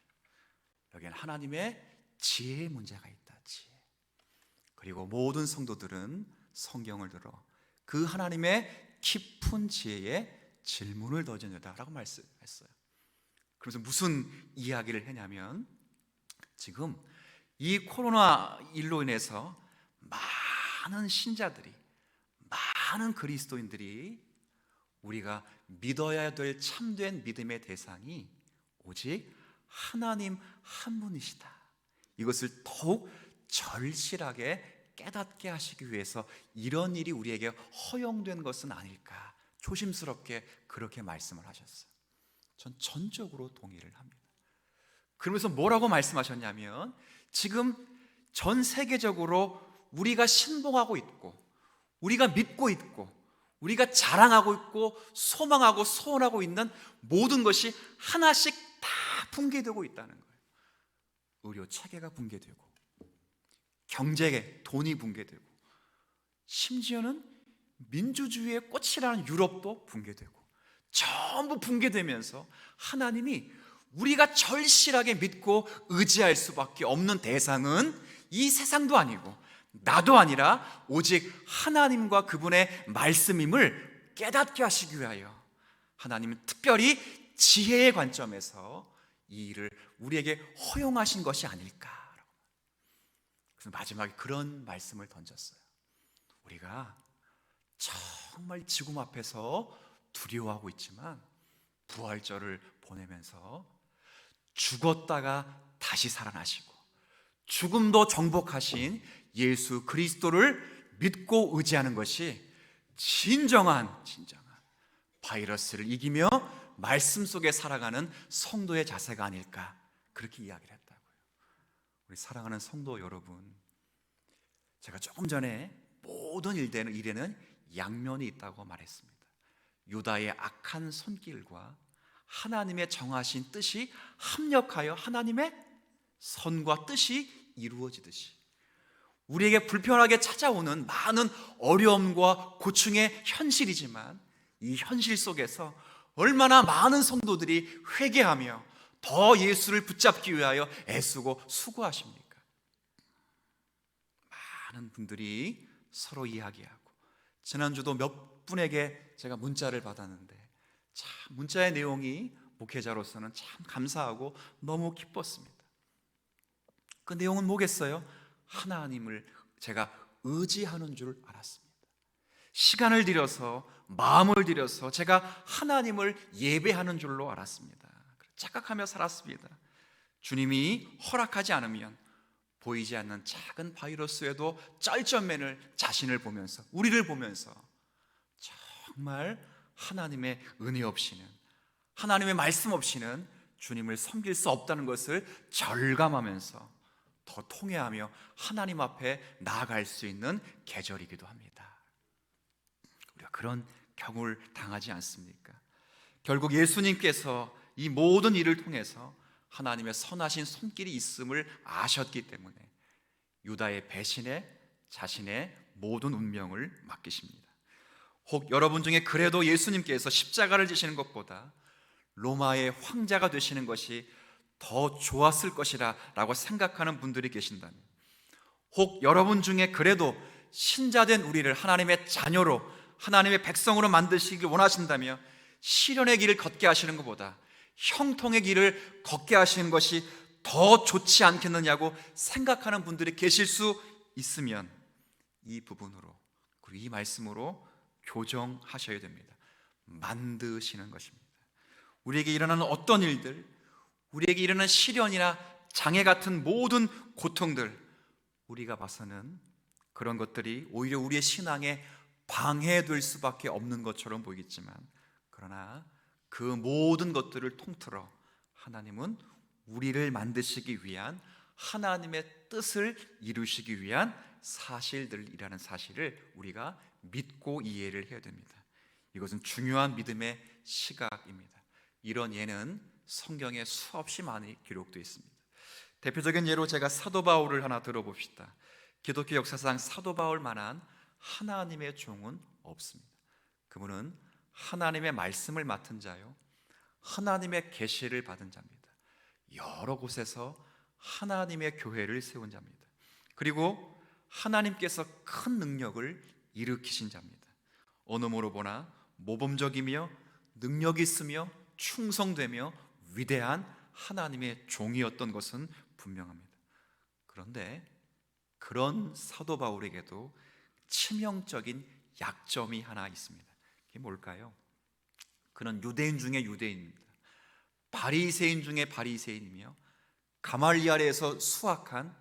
여기는 하나님의 지혜의 문제가 있다. 지혜. 그리고 모든 성도들은 성경을 들어 그 하나님의 깊은 지혜에 질문을 던져내다라고 말씀했어요. 그래서 무슨 이야기를 했냐면, 지금 이 코로나19로 인해서 많은 신자들이, 많은 그리스도인들이 우리가 믿어야 될 참된 믿음의 대상이 오직 하나님 한 분이시다, 이것을 더욱 절실하게 깨닫게 하시기 위해서 이런 일이 우리에게 허용된 것은 아닐까, 조심스럽게 그렇게 말씀을 하셨어요. 전 전적으로 동의를 합니다. 그러면서 뭐라고 말씀하셨냐면, 지금 전 세계적으로 우리가 신봉하고 있고 우리가 믿고 있고 우리가 자랑하고 있고 소망하고 소원하고 있는 모든 것이 하나씩 다 붕괴되고 있다는 거예요. 의료 체계가 붕괴되고, 경제에 돈이 붕괴되고, 심지어는 민주주의의 꽃이라는 유럽도 붕괴되고, 전부 붕괴되면서 하나님이 우리가 절실하게 믿고 의지할 수밖에 없는 대상은 이 세상도 아니고 나도 아니라 오직 하나님과 그분의 말씀임을 깨닫게 하시기 위하여 하나님은 특별히 지혜의 관점에서 이 일을 우리에게 허용하신 것이 아닐까. 그래서 마지막에 그런 말씀을 던졌어요. 우리가 정말 지금 앞에서 두려워하고 있지만 부활절을 보내면서 죽었다가 다시 살아나시고 죽음도 정복하신 예수 그리스도를 믿고 의지하는 것이 진정한 바이러스를 이기며 말씀 속에 살아가는 성도의 자세가 아닐까, 그렇게 이야기를 했다고요. 우리 사랑하는 성도 여러분, 제가 조금 전에 모든 일에는 양면이 있다고 말했습니다. 유다의 악한 손길과 하나님의 정하신 뜻이 합력하여 하나님의 선과 뜻이 이루어지듯이 우리에게 불편하게 찾아오는 많은 어려움과 고충의 현실이지만, 이 현실 속에서 얼마나 많은 성도들이 회개하며 더 예수를 붙잡기 위하여 애쓰고 수고하십니까? 많은 분들이 서로 이야기하고, 지난주도 몇 분에게 제가 문자를 받았는데 참 문자의 내용이 목회자로서는 참 감사하고 너무 기뻤습니다. 그 내용은 뭐겠어요? 하나님을 제가 의지하는 줄 알았습니다. 시간을 들여서, 마음을 들여서 제가 하나님을 예배하는 줄로 알았습니다. 착각하며 살았습니다. 주님이 허락하지 않으면 보이지 않는 작은 바이러스에도 쩔쩔맨을 자신을 보면서, 우리를 보면서 정말 하나님의 은혜 없이는, 하나님의 말씀 없이는 주님을 섬길 수 없다는 것을 절감하면서 더 통회하며 하나님 앞에 나아갈 수 있는 계절이기도 합니다. 우리가 그런 경우를 당하지 않습니까? 결국 예수님께서 이 모든 일을 통해서 하나님의 선하신 손길이 있음을 아셨기 때문에 유다의 배신에 자신의 모든 운명을 맡기십니다. 혹 여러분 중에 그래도 예수님께서 십자가를 지시는 것보다 로마의 황자가 되시는 것이 더 좋았을 것이라 라고 생각하는 분들이 계신다면, 혹 여러분 중에 그래도 신자된 우리를 하나님의 자녀로, 하나님의 백성으로 만드시길 원하신다며 시련의 길을 걷게 하시는 것보다 형통의 길을 걷게 하시는 것이 더 좋지 않겠느냐고 생각하는 분들이 계실 수 있으면, 이 부분으로, 그리고 이 말씀으로 교정하셔야 됩니다. 만드시는 것입니다. 우리에게 일어나는 어떤 일들, 우리에게 일어나는 시련이나 장애 같은 모든 고통들, 우리가 봐서는 그런 것들이 오히려 우리의 신앙에 방해될 수밖에 없는 것처럼 보이겠지만, 그러나 그 모든 것들을 통틀어 하나님은 우리를 만드시기 위한, 하나님의 뜻을 이루시기 위한 사실들이라는 사실을 우리가 믿고 이해를 해야 됩니다. 이것은 중요한 믿음의 시각입니다. 이런 예는 성경에 수없이 많이 기록되어 있습니다. 대표적인 예로 제가 사도 바울을 하나 들어봅시다. 기독교 역사상 사도 바울만한 하나님의 종은 없습니다. 그분은 하나님의 말씀을 맡은 자요, 하나님의 계시를 받은 자입니다. 여러 곳에서 하나님의 교회를 세운 자입니다. 그리고 하나님께서 큰 능력을 일으키신 자입니다. 어느 모로 보나 모범적이며 능력이 있으며 충성되며 위대한 하나님의 종이었던 것은 분명합니다. 그런데 그런 사도 바울에게도 치명적인 약점이 하나 있습니다. 그게 뭘까요? 그는 유대인 중에 유대인입니다. 바리새인 중에 바리새인이며 가말리엘에서 수학한,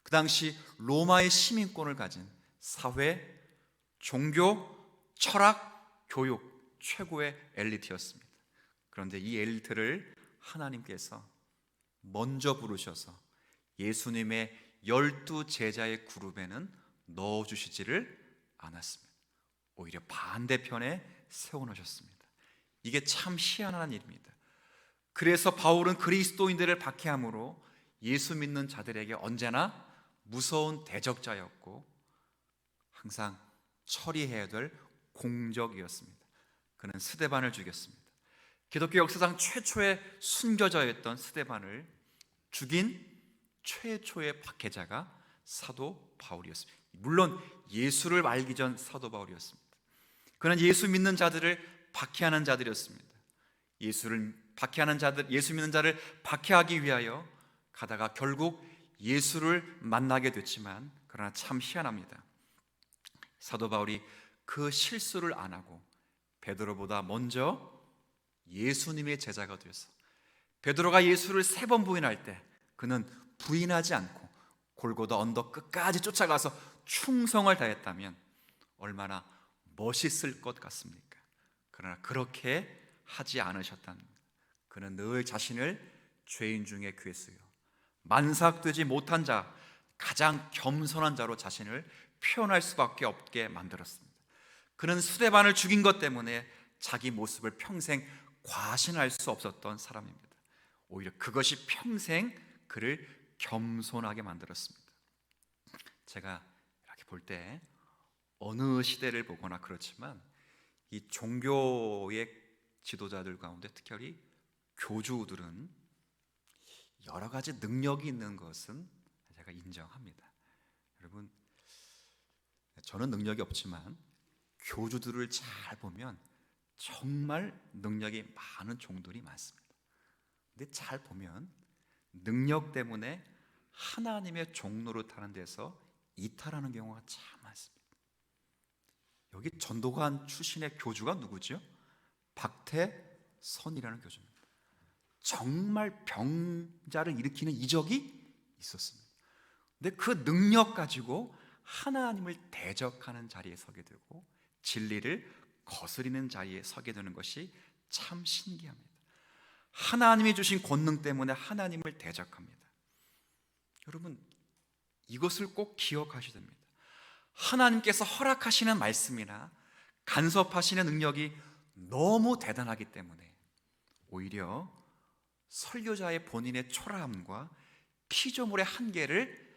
그 당시 로마의 시민권을 가진 사회, 종교, 철학, 교육 최고의 엘리트였습니다. 그런데 이 엘리트를 하나님께서 먼저 부르셔서 예수님의 12 제자의 그룹에는 넣어주시지를 않았습니다. 오히려 반대편에 세워놓으셨습니다. 이게 참 희한한 일입니다. 그래서 바울은 그리스도인들을 박해함으로 예수 믿는 자들에게 언제나 무서운 대적자였고 항상 처리해야 될 공적이었습니다. 그는 스데반을 죽였습니다. 기독교 역사상 최초의 순교자였던 스데반을 죽인 최초의 박해자가 사도 바울이었습니다. 물론 예수를 알기 전 사도 바울이었습니다. 그는 예수 믿는 자들을 박해하는 자들이었습니다. 예수를 박해하는 자들, 예수 믿는 자를 박해하기 위하여 가다가 결국 예수를 만나게 됐지만, 그러나 참 희한합니다. 사도 바울이 그 실수를 안 하고 베드로보다 먼저 예수님의 제자가 되어서 베드로가 예수를 3번 부인할 때 그는 부인하지 않고 골고다 언덕 끝까지 쫓아가서 충성을 다했다면 얼마나 멋있을 것 같습니까? 그러나 그렇게 하지 않으셨답니다. 그는 늘 자신을 죄인 중에 괴수요, 만삭되지 못한 자, 가장 겸손한 자로 자신을 표현할 수밖에 없게 만들었습니다. 그는 스데반을 죽인 것 때문에 자기 모습을 평생 과신할 수 없었던 사람입니다. 오히려 그것이 평생 그를 겸손하게 만들었습니다. 제가 이렇게 볼 때 어느 시대를 보거나 그렇지만 이 종교의 지도자들 가운데 특별히 교주들은 여러 가지 능력이 있는 것은 제가 인정합니다. 여러분, 저는 능력이 없지만 교주들을 잘 보면 정말 능력이 많은 종들이 많습니다. 근데 잘 보면 능력 때문에 하나님의 종로를 타는 데서 이탈하는 경우가 참 많습니다. 여기 전도관 출신의 교주가 누구죠? 박태선이라는 교주입니다. 정말 병자를 일으키는 이적이 있었습니다. 근데 그 능력 가지고 하나님을 대적하는 자리에 서게 되고 진리를 거스리는 자리에 서게 되는 것이 참 신기합니다. 하나님이 주신 권능 때문에 하나님을 대적합니다. 여러분, 이것을 꼭 기억하셔야 됩니다. 하나님께서 허락하시는 말씀이나 간섭하시는 능력이 너무 대단하기 때문에 오히려 설교자의 본인의 초라함과 피조물의 한계를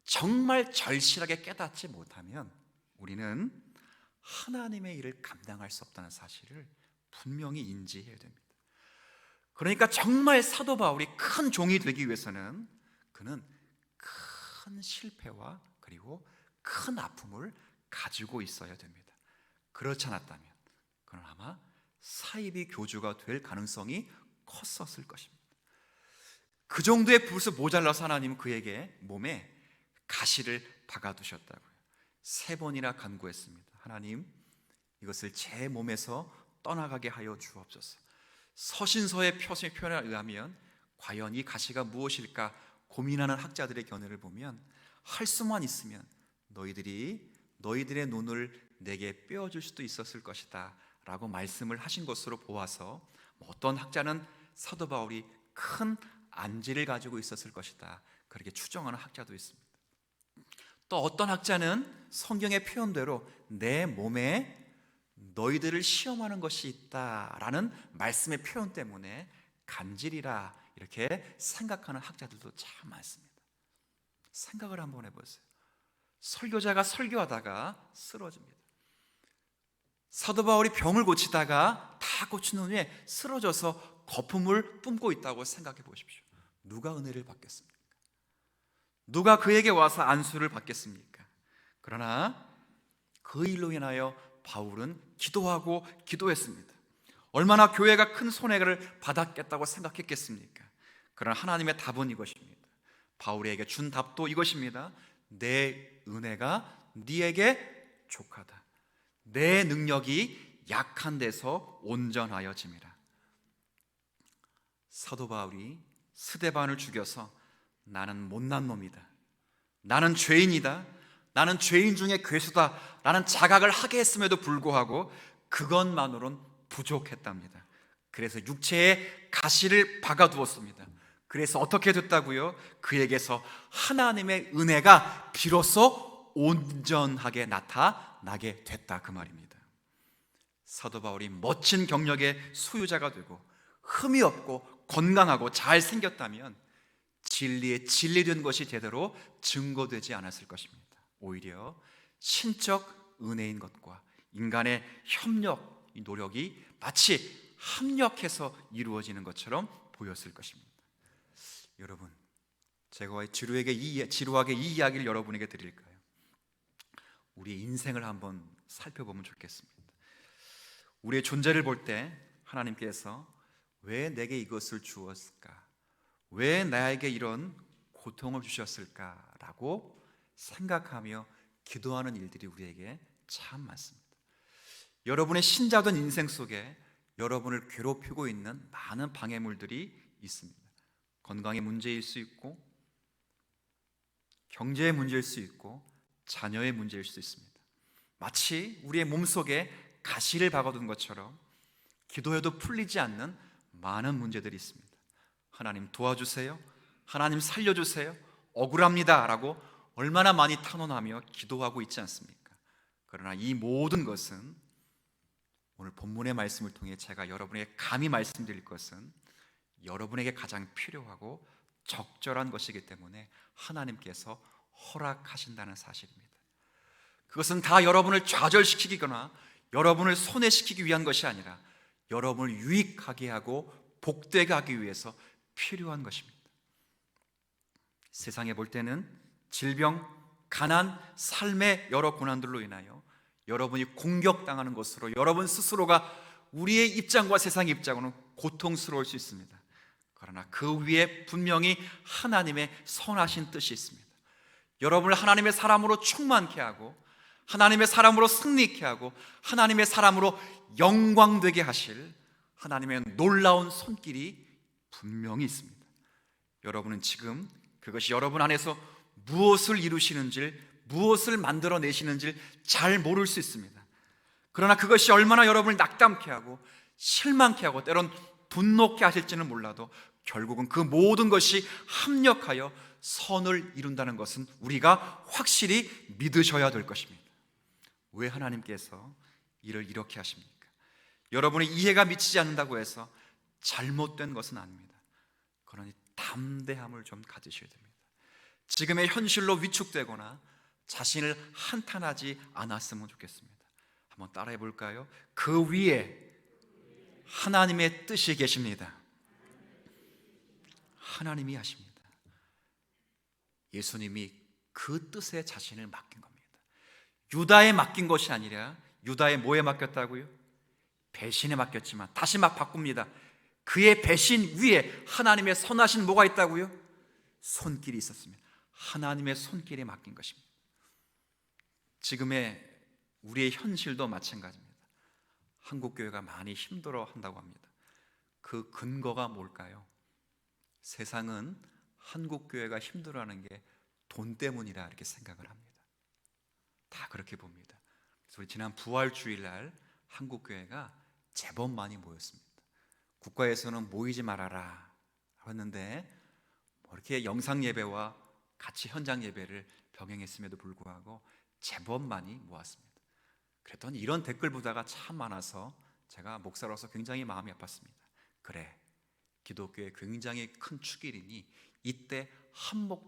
정말 절실하게 깨닫지 못하면 우리는 하나님의 일을 감당할 수 없다는 사실을 분명히 인지해야 됩니다. 그러니까 정말 사도 바울이 큰 종이 되기 위해서는 그는 큰 실패와 그리고 큰 아픔을 가지고 있어야 됩니다. 그렇지 않았다면 그는 아마 사이비 교주가 될 가능성이 컸었을 것입니다. 그 정도의 불수 모자라서 하나님은 그에게 몸에 가시를 박아두셨다고요. 3번이나 간구했습니다. 하나님, 이것을 제 몸에서 떠나가게 하여 주옵소서. 서신서의 표현에 의하면 과연 이 가시가 무엇일까 고민하는 학자들의 견해를 보면 할 수만 있으면 너희들의 눈을 내게 빼어줄 수도 있었을 것이다 라고 말씀을 하신 것으로 보아서 어떤 학자는 사도 바울이 큰 안지를 가지고 있었을 것이다 그렇게 추정하는 학자도 있습니다. 또 어떤 학자는 성경의 표현대로 내 몸에 너희들을 시험하는 것이 있다라는 말씀의 표현 때문에 간질이라 이렇게 생각하는 학자들도 참 많습니다. 생각을 한번 해보세요. 설교자가 설교하다가 쓰러집니다. 사도 바울이 병을 고치다가 다 고친 후에 쓰러져서 거품을 뿜고 있다고 생각해 보십시오. 누가 은혜를 받겠습니까? 누가 그에게 와서 안수를 받겠습니까? 그러나 그 일로 인하여 바울은 기도하고 기도했습니다. 얼마나 교회가 큰 손해를 받았겠다고 생각했겠습니까? 그러나 하나님의 답은 이것입니다. 바울에게 준 답도 이것입니다. 내 은혜가 네에게 족하다. 내 능력이 약한 데서 온전하여짐이라. 사도 바울이 스데반을 죽여서 나는 못난 놈이다, 나는 죄인이다, 나는 죄인 중에 괴수다 라는 자각을 하게 했음에도 불구하고 그것만으로는 부족했답니다. 그래서 육체에 가시를 박아두었습니다. 그래서 어떻게 됐다고요? 그에게서 하나님의 은혜가 비로소 온전하게 나타나게 됐다 그 말입니다. 사도 바울이 멋진 경력의 소유자가 되고 흠이 없고 건강하고 잘 생겼다면 진리의 진리된 것이 제대로 증거되지 않았을 것입니다. 오히려 신적 은혜인 것과 인간의 협력, 이 노력이 마치 합력해서 이루어지는 것처럼 보였을 것입니다. 여러분, 제가 지루하게 이 이야기를 여러분에게 드릴까요? 우리의 인생을 한번 살펴보면 좋겠습니다. 우리의 존재를 볼 때 하나님께서 왜 내게 이것을 주었을까? 왜 나에게 이런 고통을 주셨을까라고 생각하며 기도하는 일들이 우리에게 참 많습니다. 여러분의 신자된 인생 속에 여러분을 괴롭히고 있는 많은 방해물들이 있습니다. 건강의 문제일 수 있고, 경제의 문제일 수 있고, 자녀의 문제일 수 있습니다. 마치 우리의 몸속에 가시를 박아둔 것처럼 기도해도 풀리지 않는 많은 문제들이 있습니다. 하나님 도와주세요, 하나님 살려주세요, 억울합니다 라고 얼마나 많이 탄원하며 기도하고 있지 않습니까? 그러나 이 모든 것은 오늘 본문의 말씀을 통해 제가 여러분에게 감히 말씀드릴 것은 여러분에게 가장 필요하고 적절한 것이기 때문에 하나님께서 허락하신다는 사실입니다. 그것은 다 여러분을 좌절시키거나 여러분을 손해시키기 위한 것이 아니라 여러분을 유익하게 하고 복되게 하기 위해서 필요한 것입니다. 세상에 볼 때는 질병, 가난, 삶의 여러 고난들로 인하여 여러분이 공격당하는 것으로 여러분 스스로가 우리의 입장과 세상의 입장으로는 고통스러울 수 있습니다. 그러나 그 위에 분명히 하나님의 선하신 뜻이 있습니다. 여러분을 하나님의 사람으로 충만케 하고 하나님의 사람으로 승리케 하고 하나님의 사람으로 영광되게 하실 하나님의 놀라운 손길이 분명히 있습니다. 여러분은 지금 그것이 여러분 안에서 무엇을 이루시는지, 무엇을 만들어내시는지 잘 모를 수 있습니다. 그러나 그것이 얼마나 여러분을 낙담케 하고 실망케 하고 때론 분노케 하실지는 몰라도 결국은 그 모든 것이 합력하여 선을 이룬다는 것은 우리가 확실히 믿으셔야 될 것입니다. 왜 하나님께서 이를 이렇게 하십니까? 여러분의 이해가 미치지 않는다고 해서 잘못된 것은 아닙니다. 그러니 담대함을 좀 가지셔야 됩니다. 지금의 현실로 위축되거나 자신을 한탄하지 않았으면 좋겠습니다. 한번 따라해 볼까요? 그 위에 하나님의 뜻이 계십니다. 하나님이 하십니다. 예수님이 그 뜻에 자신을 맡긴 겁니다. 유다에 맡긴 것이 아니라 유다의 뭐에 맡겼다고요? 배신에 맡겼지만 다시 막 바꿉니다. 그의 배신 위에 하나님의 선하신 뭐가 있다고요? 손길이 있었습니다. 하나님의 손길에 맡긴 것입니다. 지금의 우리의 현실도 마찬가지입니다. 한국교회가 많이 힘들어 한다고 합니다. 그 근거가 뭘까요? 세상은 한국교회가 힘들어하는 게 돈 때문이라 이렇게 생각을 합니다. 다 그렇게 봅니다. 그래서 우리 지난 부활주일날 한국교회가 제법 많이 모였습니다. 국가에서는 모이지 말아라 했는데 뭐 이렇게 영상 예배와 같이 현장 예배를 병행했음에도 불구하고 제법 많이 모았습니다. 그랬더니 이런 댓글 보다가 참 많아서 제가 목사로서 굉장히 마음이 아팠습니다. 그래, 기독교의 굉장히 큰 축일이니 이때 한몫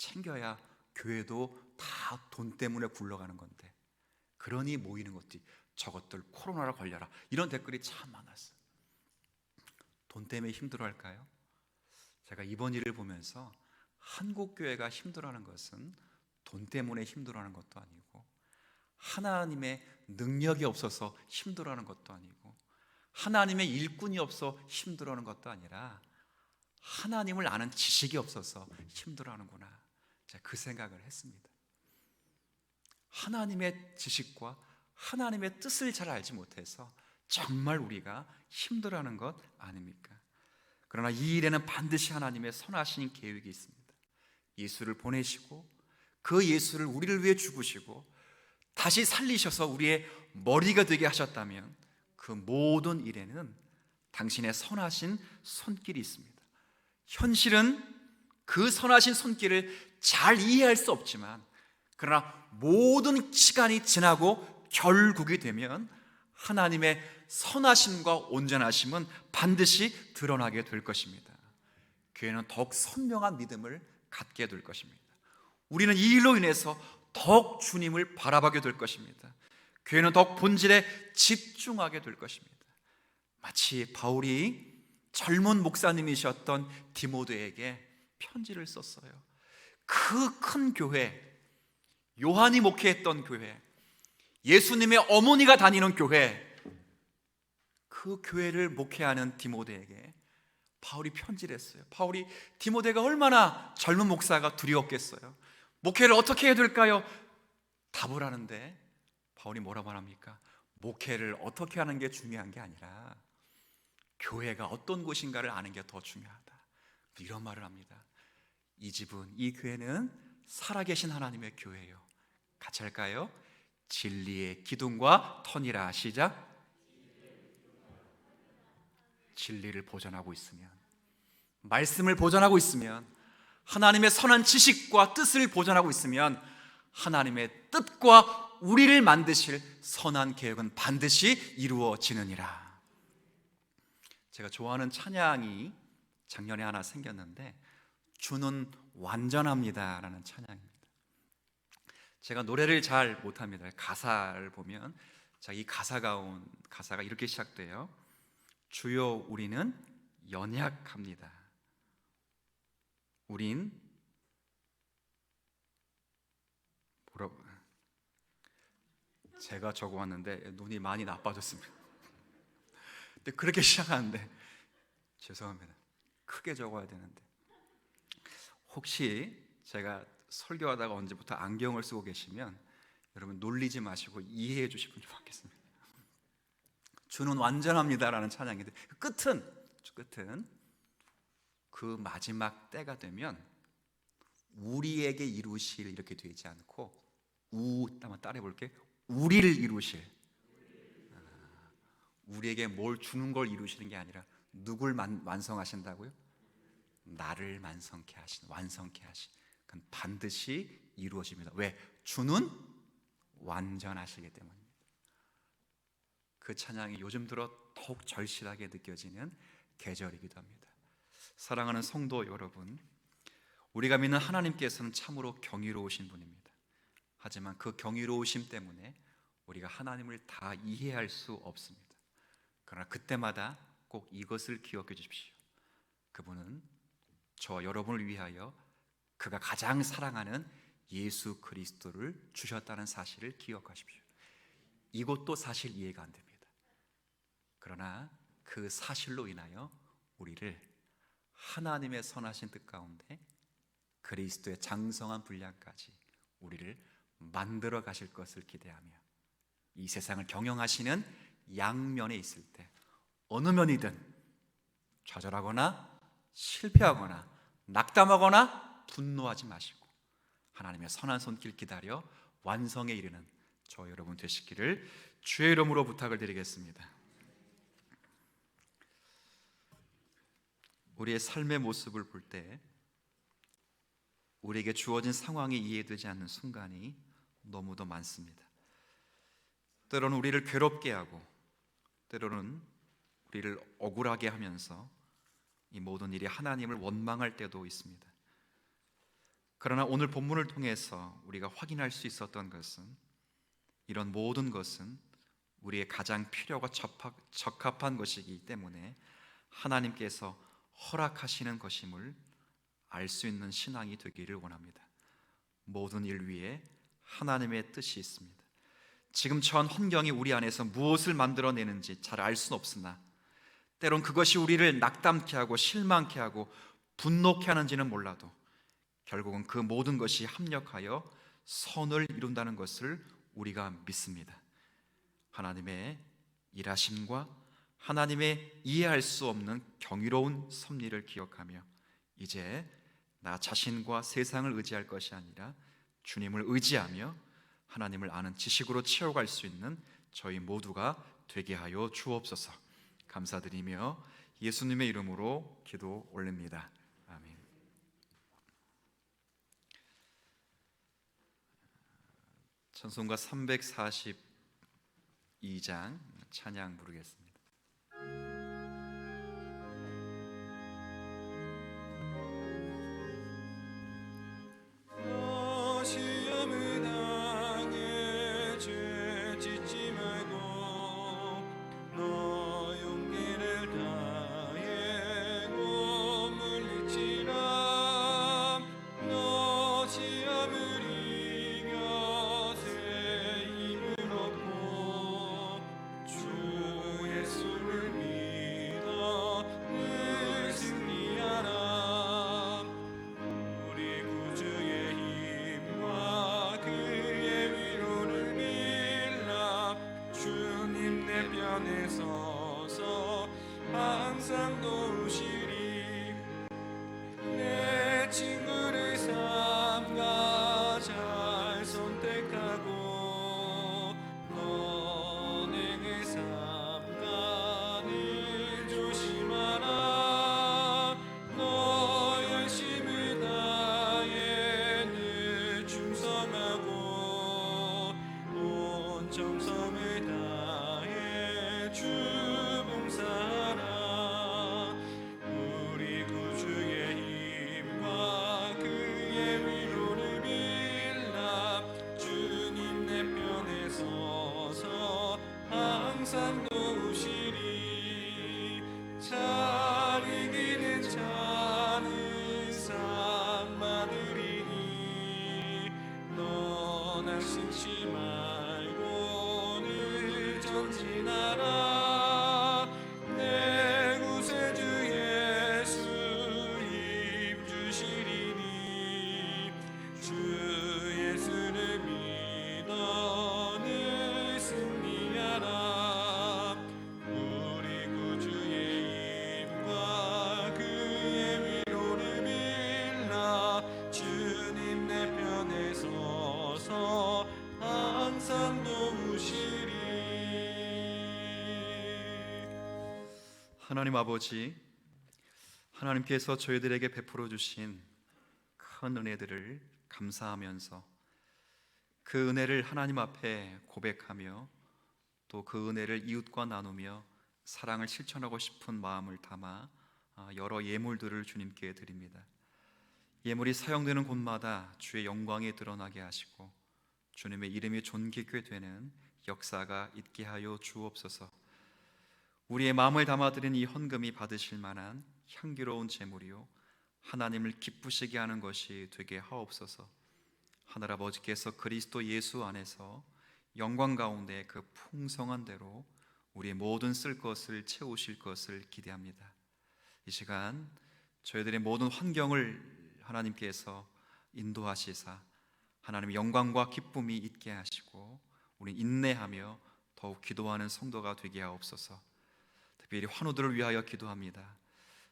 챙겨야 교회도 다 돈 때문에 굴러가는 건데 그러니 모이는 것들이 저것들 코로나로 걸려라 이런 댓글이 참 많았어요. 돈 때문에 힘들어할까요? 제가 이번 일을 보면서 한국교회가 힘들어하는 것은 돈 때문에 힘들어하는 것도 아니고 하나님의 능력이 없어서 힘들어하는 것도 아니고 하나님의 일꾼이 없어 힘들어하는 것도 아니라 하나님을 아는 지식이 없어서 힘들어하는구나. 제가 그 생각을 했습니다. 하나님의 지식과 하나님의 뜻을 잘 알지 못해서 정말 우리가 힘들어하는 것 아닙니까? 그러나 이 일에는 반드시 하나님의 선하신 계획이 있습니다. 예수를 보내시고 그 예수를 우리를 위해 죽으시고 다시 살리셔서 우리의 머리가 되게 하셨다면 그 모든 일에는 당신의 선하신 손길이 있습니다. 현실은 그 선하신 손길을 잘 이해할 수 없지만 그러나 모든 시간이 지나고 결국이 되면 하나님의 선하심과 온전하심은 반드시 드러나게 될 것입니다. 교회는 더욱 선명한 믿음을 갖게 될 것입니다. 우리는 이 일로 인해서 더욱 주님을 바라보게 될 것입니다. 교회는 더욱 본질에 집중하게 될 것입니다. 마치 바울이 젊은 목사님이셨던 디모데에게 편지를 썼어요. 그 큰 교회, 요한이 목회했던 교회, 예수님의 어머니가 다니는 교회, 그 교회를 목회하는 디모데에게 바울이 편지를 했어요. 바울이 디모데가 얼마나 젊은 목사가 두려웠겠어요. 목회를 어떻게 해야 될까요? 답을 하는데 바울이 뭐라고 말합니까? 목회를 어떻게 하는 게 중요한 게 아니라 교회가 어떤 곳인가를 아는 게 더 중요하다. 이런 말을 합니다. 이 집은, 이 교회는 살아계신 하나님의 교회예요. 같이 할까요? 진리의 기둥과 터니라. 시작. 진리를 보존하고 있으면, 말씀을 보존하고 있으면, 하나님의 선한 지식과 뜻을 보존하고 있으면 하나님의 뜻과 우리를 만드실 선한 계획은 반드시 이루어지느니라. 제가 좋아하는 찬양이 작년에 하나 생겼는데 주는 완전합니다 라는 찬양입니다. 제가 노래를 잘 못합니다. 가사를 보면 이 가사가 이렇게 시작돼요. 주여 우리는 연약합니다. 우린 뭐라고? 제가 적어왔는데 눈이 많이 나빠졌습니다. 근데 그렇게 시작하는데 죄송합니다. 크게 적어야 되는데 혹시 제가 설교하다가 언제부터 안경을 쓰고 계시면 여러분 놀리지 마시고 이해해 주시면 좋겠습니다. 주는 완전합니다라는 찬양인데 끝은 그 마지막 때가 되면 우리에게 이루실 이렇게 되지 않고 한번 따라해 볼게. 우리를 이루실, 우리에게 뭘 주는 걸 이루시는 게 아니라 누굴 완성하신다고요? 나를 완성케 하신 그건 반드시 이루어집니다. 왜? 주는 완전하시기 때문입니다. 그 찬양이 요즘 들어 더욱 절실하게 느껴지는 계절이기도 합니다. 사랑하는 성도 여러분, 우리가 믿는 하나님께서는 참으로 경이로우신 분입니다. 하지만 그 경이로우심 때문에 우리가 하나님을 다 이해할 수 없습니다. 그러나 그때마다 꼭 이것을 기억해 주십시오. 그분은 저와 여러분을 위하여 그가 가장 사랑하는 예수 그리스도를 주셨다는 사실을 기억하십시오. 이것도 사실 이해가 안 됩니다. 그러나 그 사실로 인하여 우리를 하나님의 선하신 뜻 가운데 그리스도의 장성한 분량까지 우리를 만들어 가실 것을 기대하며 이 세상을 경영하시는 양면에 있을 때 어느 면이든 좌절하거나 실패하거나 낙담하거나 분노하지 마시고 하나님의 선한 손길 기다려 완성에 이르는 저 여러분 되시기를 주의 이름으로 부탁을 드리겠습니다. 우리의 삶의 모습을 볼 때 우리에게 주어진 상황이 이해되지 않는 순간이 너무도 많습니다. 때로는 우리를 괴롭게 하고 때로는 우리를 억울하게 하면서 이 모든 일이 하나님을 원망할 때도 있습니다. 그러나 오늘 본문을 통해서 우리가 확인할 수 있었던 것은 이런 모든 것은 우리의 가장 필요하고 적합한 것이기 때문에 하나님께서 허락하시는 것임을 알 수 있는 신앙이 되기를 원합니다. 모든 일 위에 하나님의 뜻이 있습니다. 지금 처한 환경이 우리 안에서 무엇을 만들어내는지 잘 알 수는 없으나 때론 그것이 우리를 낙담케 하고 실망케 하고 분노케 하는지는 몰라도 결국은 그 모든 것이 합력하여 선을 이룬다는 것을 우리가 믿습니다. 하나님의 일하심과 하나님의 이해할 수 없는 경이로운 섭리를 기억하며 이제 나 자신과 세상을 의지할 것이 아니라 주님을 의지하며 하나님을 아는 지식으로 채워갈 수 있는 저희 모두가 되게 하여 주옵소서. 감사드리며 예수님의 이름으로 기도 올립니다. 아멘. 찬송가 342장 찬양 부르겠습니다. 시험을 당해 죄 짓지 말고 너 용기를 다해 곧 물리치라. 너 시험을 이겨 새 힘을 얻고 주 예수를 믿어 늘 승리하라. 우리 구주의 힘과 그의 위로를 빌라. 주님 내 편에 서서 항상 도우시리. 내 친구를 삼가 잘 선택하고 너에게 삼가 늘 조심하라. 너 열심을 다해 늘 충성하고 온 정성을 다해 주 봉사하라. 우리 구주의 힘과 그의 위로를 빌라. 주님 내 편에 서서 항상 도우시리. 잘 이기는 자는 상 받으리니 너 낙심치 말고 늘 전진하라. 내 구세주 예수 힘 주시리니 주 예수를 믿어 늘 승리하라. 우리 구주의 힘과 그의 위로를 빌라. 주님 내 편에 서서 항상 도우시리. 하나님 아버지, 하나님께서 저희들에게 베풀어 주신 큰 은혜들을 감사하면서 그 은혜를 하나님 앞에 고백하며 또 그 은혜를 이웃과 나누며 사랑을 실천하고 싶은 마음을 담아 여러 예물들을 주님께 드립니다. 예물이 사용되는 곳마다 주의 영광이 드러나게 하시고 주님의 이름이 존귀케 되는 역사가 있게 하여 주옵소서. 우리의 마음을 담아드린 이 헌금이 받으실 만한 향기로운 제물이요 하나님을 기쁘시게 하는 것이 되게 하옵소서. 하늘아버지께서 그리스도 예수 안에서 영광 가운데 그 풍성한 대로 우리의 모든 쓸 것을 채우실 것을 기대합니다. 이 시간 저희들의 모든 환경을 하나님께서 인도하시사 하나님의 영광과 기쁨이 있게 하시고 우리 인내하며 더욱 기도하는 성도가 되게 하옵소서. 특별히 환우들을 위하여 기도합니다.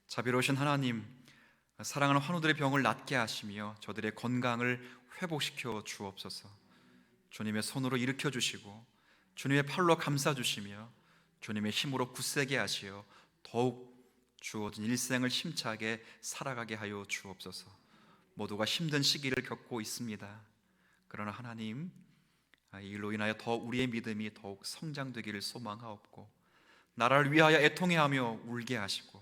자비로우신 하나님, 사랑하는 환우들의 병을 낫게 하시며 저들의 건강을 회복시켜 주옵소서. 주님의 손으로 일으켜 주시고 주님의 팔로 감싸 주시며 주님의 힘으로 굳세게 하시어 더욱 주어진 일생을 힘차게 살아가게 하여 주옵소서. 모두가 힘든 시기를 겪고 있습니다. 그러나 하나님, 이 일로 인하여 더 우리의 믿음이 더욱 성장되기를 소망하옵고 나라를 위하여 애통해하며 울게 하시고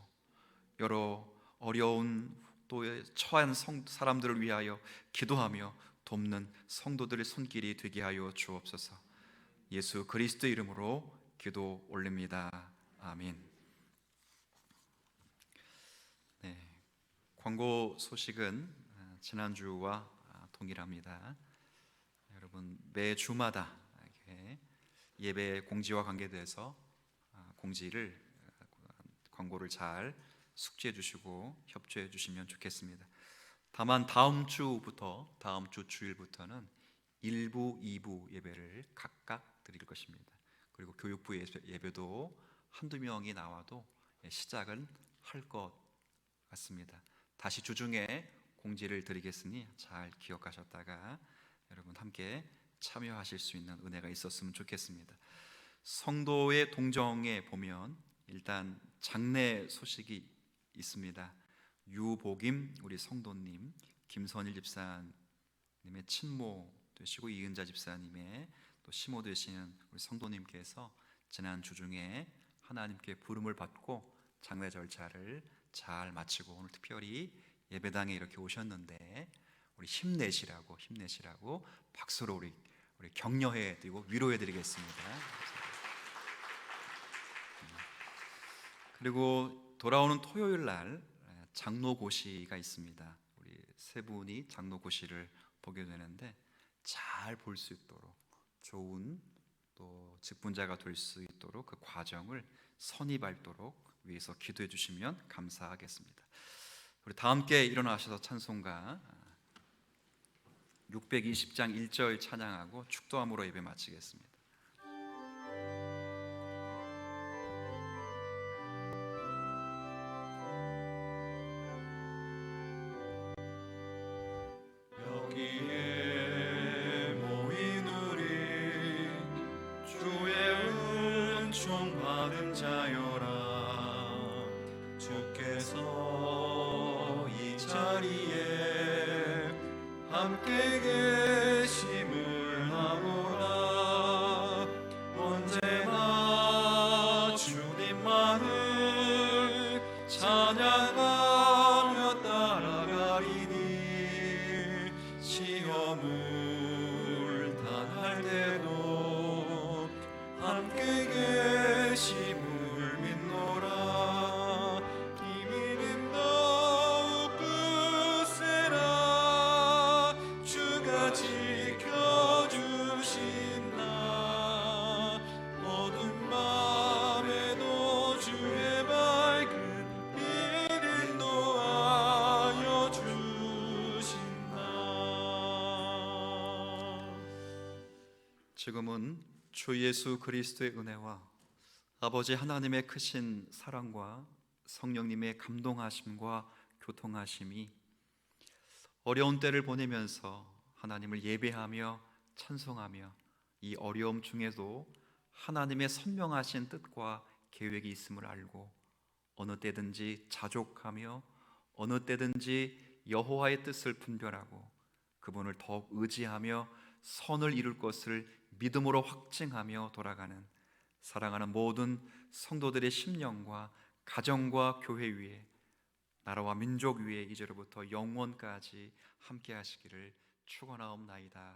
여러 어려운 또에 처한 사람들을 위하여 기도하며 돕는 성도들의 손길이 되게 하여 주옵소서. 예수 그리스도 이름으로 기도 올립니다. 아멘. 네, 광고 소식은 지난주와 동일합니다. 여러분 매 주마다 예배 공지와 관계돼서 공지를 광고를 잘 숙지해 주시고 협조해 주시면 좋겠습니다. 다만 다음 주 주일부터는 1부, 2부 예배를 각각 드릴 것입니다. 그리고 교육부 예배도 한두 명이 나와도 시작은 할 것 같습니다. 다시 주중에 공지를 드리겠으니 잘 기억하셨다가 여러분 함께 참여하실 수 있는 은혜가 있었으면 좋겠습니다. 성도의 동정에 보면 일단 장례 소식이 있습니다. 유복임 우리 성도님, 김선일 집사님의 친모 되시고 이은자 집사님의 또 시모 되시는 우리 성도님께서 지난 주중에 하나님께 부름을 받고 장례 절차를 잘 마치고 오늘 특별히 예배당에 이렇게 오셨는데 우리 힘내시라고 박수로 우리 격려해 드리고 위로해 드리겠습니다. 그리고 돌아오는 토요일 날 장로고시가 있습니다. 우리 세 분이 장로고시를 보게 되는데 잘 볼 수 있도록 좋은 또 직분자가 될 수 있도록 그 과정을 선입할도록 위해서 기도해 주시면 감사하겠습니다. 우리 다 함께 일어나셔서 찬송가 620장 1절 찬양하고 축도함으로 예배 마치겠습니다. 여기에 모인 우리 주의 은총 받은 자여라. 주께서 이 자리에 함께 계심을 아노라. 언제나 주님만을 찬양하며 따라가리니 시험을 당할 때도 함께 계심을 믿노라. 이 믿음 더욱 굳세라. 주가 지켜주신다. 어두운 밤에도 주의 밝은 빛 인도하여 주신다. 지금은 주 예수 그리스도의 은혜와 아버지 하나님의 크신 사랑과 성령님의 감동하심과 교통하심이 어려운 때를 보내면서 하나님을 예배하며 찬송하며 이 어려움 중에도 하나님의 선명하신 뜻과 계획이 있음을 알고 어느 때든지 자족하며 어느 때든지 여호와의 뜻을 분별하고 그분을 더욱 의지하며 선을 이룰 것을 믿음으로 확증하며 돌아가는 사랑하는 모든 성도들의 심령과 가정과 교회 위에 나라와 민족 위에 이제로부터 영원까지 함께 하시기를 축원하옵나이다.